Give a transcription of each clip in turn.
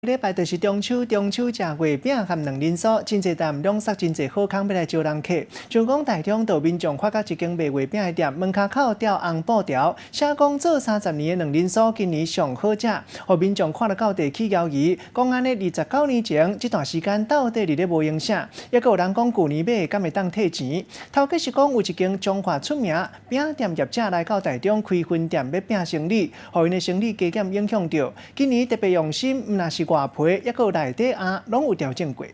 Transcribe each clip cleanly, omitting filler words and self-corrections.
礼拜就是中秋，中秋食月饼和两人酥，真侪店两塞真侪好康要来招人客。像讲台中道民众看到一间卖月饼的店，门口吊红布条，写讲做30年的两人酥今年上好食，互民众看了到地起犹豫，讲安尼29年前这段时间到底伫咧无用啥？也有人讲旧年买敢会当退钱？头家是讲有一间中华出名饼店业者来到台中开分店要拼生意，互因的生意加减影响到。今年特别用心，毋若是外皮，也有内底啊，拢有调整过。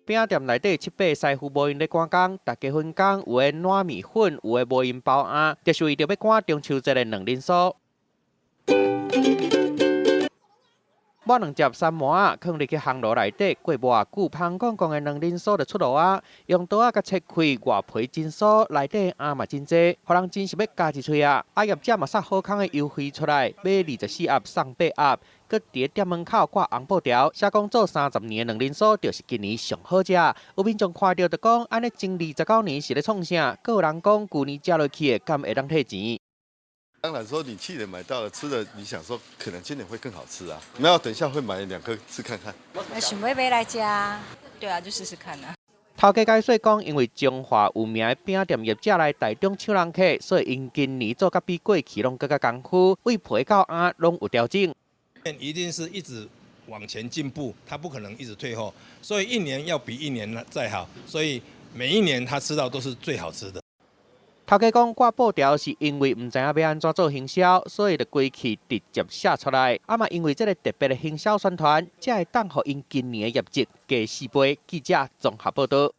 饼店内底7、8师傅无因咧赶工，大家分工，有诶糯米粉，有诶无因包鸭，就是为着要赶中秋节的两人酥。抹两只山麻啊，放入去烘炉内底，过无偌久，香公公的两人酥就出炉啊。用刀啊，甲切开，外皮真酥，内底鸭嘛真济，互人真是要加一喙啊！业者嘛杀好康的优惠出来，买24盒送8盒，搁伫店门口挂红布条，写讲做30年的两人酥，就是今年上好食。有民众看到就讲，安尼前29年是咧创啥？搁有人讲旧年食落去的，敢会当退钱？ 当然说，你去年买到了吃的，你想说可能今年会更好吃啊？没有，等一下会买2颗吃看看。想买来吃，对啊，就试试看啊。头家解说讲，因为中华有名的饼店业者来台中抢人客，所以因今年做甲比过去拢更加功夫，为皮到鸭拢有调整。一定是一直往前进步，它不可能一直退后，所以一年要比一年再好，所以每一年他吃到都是最好吃的。 头家讲挂布条是因为唔知影要安怎做行销，所以就归去直接写出来。啊嘛，因为这个特别的行销宣传，才会当互因今年的业绩加4倍。记者综合报道。